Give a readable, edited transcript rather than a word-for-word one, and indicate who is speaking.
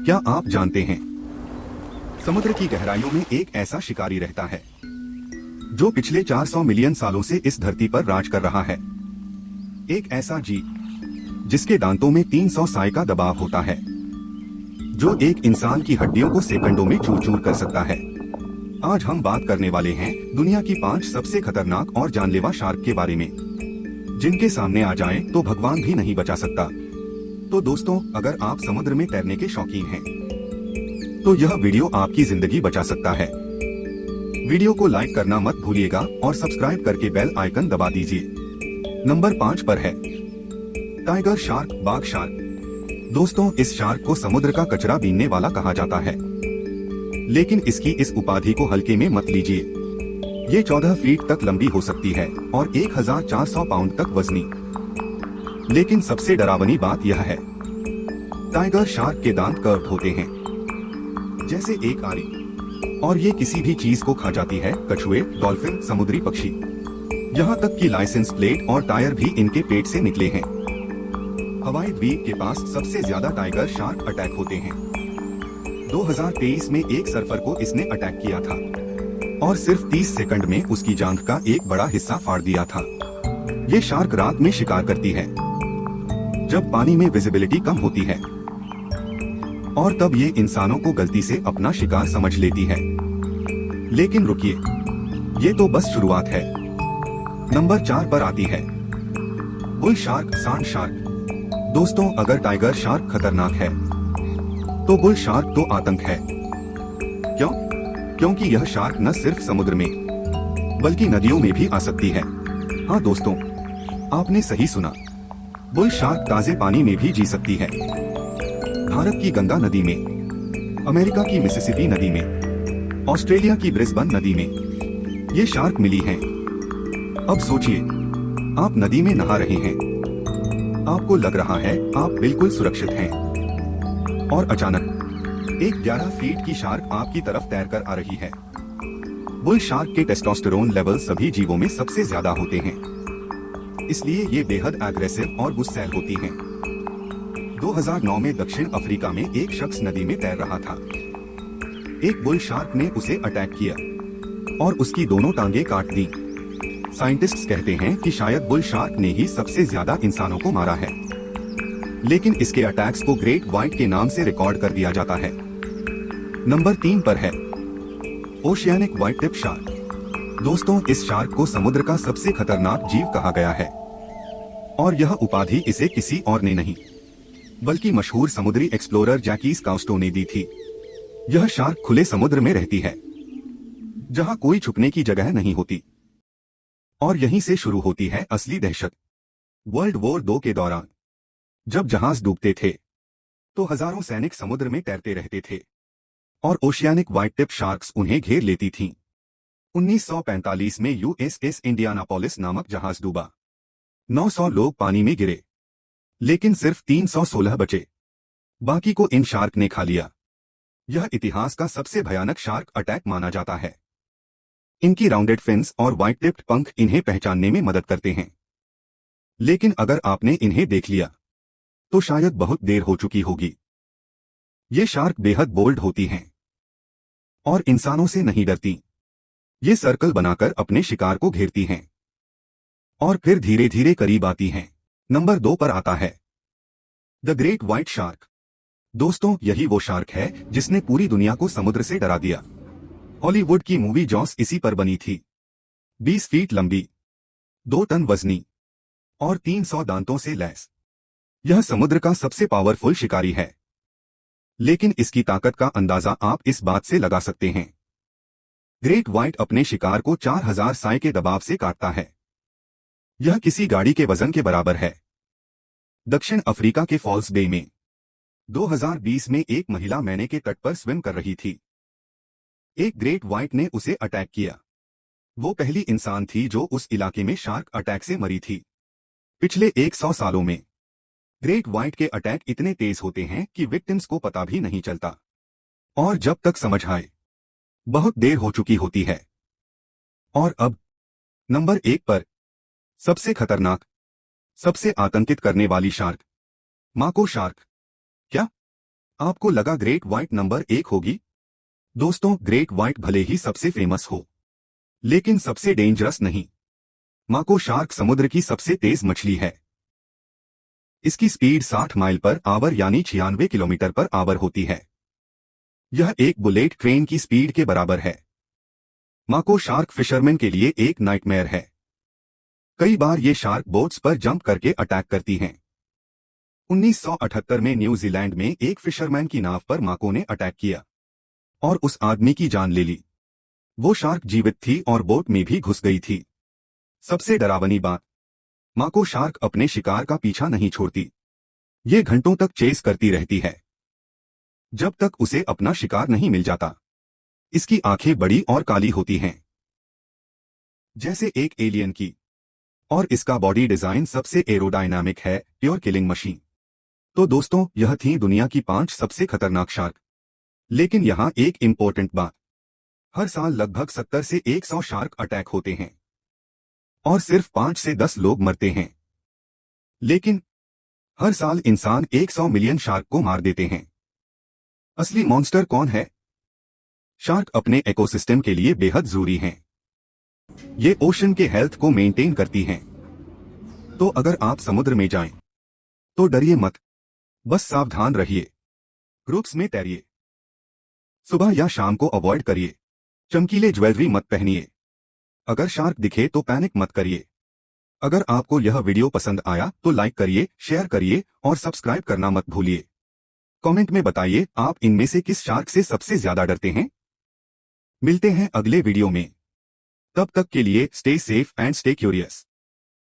Speaker 1: क्या आप जानते हैं, समुद्र की गहराइयों में एक ऐसा शिकारी रहता है जो पिछले 400 मिलियन सालों से इस धरती पर राज कर रहा है। एक ऐसा जीव जिसके दांतों में 300 साय का दबाव होता है, जो एक इंसान की हड्डियों को सेकंडों में चूर चूर कर सकता है। आज हम बात करने वाले हैं दुनिया की 5 सबसे खतरनाक और जानलेवा शार्क के बारे में, जिनके सामने आ जाए तो भगवान भी नहीं बचा सकता। तो दोस्तों, अगर आप समुद्र में तैरने के शौकीन हैं, तो यह वीडियो आपकी जिंदगी बचा सकता है। वीडियो को लाइक करना मत भूलिएगा और सब्सक्राइब करके बेल आइकन दबा दीजिए। नंबर 5 पर है टाइगर शार्क, बाघ शार्क। दोस्तों, इस शार्क को समुद्र का कचरा बीनने वाला कहा जाता है, लेकिन इसकी इस उपाधि को हल्के में मत लीजिए। ये 14 फीट तक लंबी हो सकती है और 1400 पाउंड तक वजनी। लेकिन सबसे डरावनी बात यह है, टाइगर शार्क के दांत कर्व्ड होते हैं जैसे एक आरी, और ये किसी भी चीज को खा जाती है। कछुए, डॉल्फिन, समुद्री पक्षी, यहाँ तक कि लाइसेंस प्लेट और टायर भी इनके पेट से निकले हैं। हवाई द्वीप के पास सबसे ज्यादा टाइगर शार्क अटैक होते हैं। 2023 में एक सर्फर को इसने अटैक किया था और सिर्फ 30 सेकंड में उसकी जांघ का एक बड़ा हिस्सा फाड़ दिया था। ये शार्क रात में शिकार करती है, जब पानी में विजिबिलिटी कम होती है, और तब ये इंसानों को गलती से अपना शिकार समझ लेती है। लेकिन रुकिए, ये तो बस शुरुआत है। नंबर 4 पर आती है बुल शार्क, सांड शार्क। दोस्तों, अगर टाइगर शार्क खतरनाक है, तो बुल शार्क तो आतंक है। क्यों? क्योंकि यह शार्क न सिर्फ समुद्र में बल्कि नदियों में भी आ सकती है। हाँ दोस्तों, आपने सही सुना, बुल शार्क ताजे पानी में भी जी सकती है। भारत की गंगा नदी में, अमेरिका की मिसिसिपी नदी में, ऑस्ट्रेलिया की ब्रिस्बेन नदी में ये शार्क मिली हैं। अब सोचिए, आप नदी में नहा रहे हैं, आपको लग रहा है आप बिल्कुल सुरक्षित हैं, और अचानक एक 11 फीट की शार्क आपकी तरफ तैरकर आ रही है। बुल शार्क के टेस्टोस्टेरोन लेवल सभी जीवों में सबसे ज्यादा होते हैं, इसलिए ये बेहद एग्रेसिव और गुस्सैल होती हैं। 2009 में दक्षिण अफ्रीका में एक शख्स नदी में तैर रहा था। एक बुल शार्क ने उसे अटैक किया और उसकी दोनों टांगें काट दी। साइंटिस्ट्स कहते हैं कि शायद बुल शार्क ने ही सबसे ज्यादा इंसानों को मारा है, लेकिन इसके अटैक्स को ग्रेट व्हाइट के नाम से रिकॉर्ड कर दिया जाता है। नंबर 3 पर है ओशियानिक व्हाइट टिप शार्क। दोस्तों, इस शार्क को समुद्र का सबसे खतरनाक जीव कहा गया है, और यह उपाधि इसे किसी और ने नहीं बल्कि मशहूर समुद्री एक्सप्लोरर जैकीस काउस्टो ने दी थी। यह शार्क खुले समुद्र में रहती है, जहां कोई छुपने की जगह नहीं होती, और यहीं से शुरू होती है असली दहशत। वर्ल्ड वॉर 2 के दौरान जब जहाज डूबते थे, तो हजारों सैनिक समुद्र में तैरते रहते थे और ओशियानिक व्हाइट टिप शार्क्स उन्हें घेर लेती थीं। 1945 में यूएसएस इंडियानापोलिस नामक जहाज डूबा। 900 लोग पानी में गिरे, लेकिन सिर्फ 316 बचे। बाकी को इन शार्क ने खा लिया। यह इतिहास का सबसे भयानक शार्क अटैक माना जाता है। इनकी राउंडेड फिन्स और व्हाइट टिप्ड पंख इन्हें पहचानने में मदद करते हैं, लेकिन अगर आपने इन्हें देख लिया तो शायद बहुत देर हो चुकी होगी। ये शार्क बेहद बोल्ड होती हैं और इंसानों से नहीं डरती। ये सर्कल बनाकर अपने शिकार को घेरती हैं और फिर धीरे धीरे करीब आती हैं। नंबर 2 पर आता है द ग्रेट व्हाइट शार्क। दोस्तों, यही वो शार्क है जिसने पूरी दुनिया को समुद्र से डरा दिया। हॉलीवुड की मूवी जॉस इसी पर बनी थी। 20 फीट लंबी, 2 टन वजनी और 300 दांतों से लैस, यह समुद्र का सबसे पावरफुल शिकारी है। लेकिन इसकी ताकत का अंदाजा आप इस बात से लगा सकते हैं, ग्रेट व्हाइट अपने शिकार को 4000 साय के दबाव से काटता है। यह किसी गाड़ी के वजन के बराबर है। दक्षिण अफ्रीका के फॉल्स बे में 2020 में एक महिला मैने के तट पर स्विम कर रही थी। एक ग्रेट व्हाइट ने उसे अटैक किया। वो पहली इंसान थी जो उस इलाके में शार्क अटैक से मरी थी। पिछले 100 सालों में ग्रेट व्हाइट के अटैक इतने तेज होते हैं कि विक्टिम्स को पता भी नहीं चलता, और जब तक समझ आए बहुत देर हो चुकी होती है। और अब नंबर 1 पर सबसे खतरनाक, सबसे आतंकित करने वाली शार्क, माको शार्क। क्या आपको लगा ग्रेट व्हाइट नंबर 1 होगी? दोस्तों, ग्रेट व्हाइट भले ही सबसे फेमस हो, लेकिन सबसे डेंजरस नहीं। माको शार्क समुद्र की सबसे तेज मछली है। इसकी स्पीड 60 माइल पर आवर यानी 96 किलोमीटर पर आवर होती है। यह एक बुलेट ट्रेन की स्पीड के बराबर है। माको शार्क फिशरमैन के लिए एक नाइटमेयर है। कई बार ये शार्क बोट्स पर जंप करके अटैक करती हैं। 1978 में न्यूजीलैंड में एक फिशरमैन की नाव पर माको ने अटैक किया और उस आदमी की जान ले ली। वो शार्क जीवित थी और बोट में भी घुस गई थी। सबसे डरावनी बात, माको शार्क अपने शिकार का पीछा नहीं छोड़ती। ये घंटों तक चेस करती रहती है, जब तक उसे अपना शिकार नहीं मिल जाता। इसकी आंखें बड़ी और काली होती हैं, जैसे एक एलियन की, और इसका बॉडी डिजाइन सबसे एरोडायनामिक है, प्योर किलिंग मशीन। तो दोस्तों, यह थी दुनिया की 5 सबसे खतरनाक शार्क। लेकिन यहाँ एक इंपॉर्टेंट बात, हर साल लगभग 70 से 100 शार्क अटैक होते हैं और सिर्फ 5 से 10 लोग मरते हैं। लेकिन हर साल इंसान 100 मिलियन शार्क को मार देते हैं। असली मॉन्स्टर कौन है? शार्क अपने इकोसिस्टम के लिए बेहद जरूरी हैं। ये ओशन के हेल्थ को मेंटेन करती हैं। तो अगर आप समुद्र में जाएं, तो डरिए मत, बस सावधान रहिए। ग्रुप्स में तैरिए, सुबह या शाम को अवॉइड करिए। चमकीले ज्वेलरी मत पहनिए। अगर शार्क दिखे तो पैनिक मत करिए। अगर आपको यह वीडियो पसंद आया तो लाइक करिए, शेयर करिए और सब्सक्राइब करना मत भूलिए। कमेंट में बताइए आप इनमें से किस शार्क से सबसे ज्यादा डरते हैं। मिलते हैं अगले वीडियो में। तब तक के लिए stay safe and stay curious.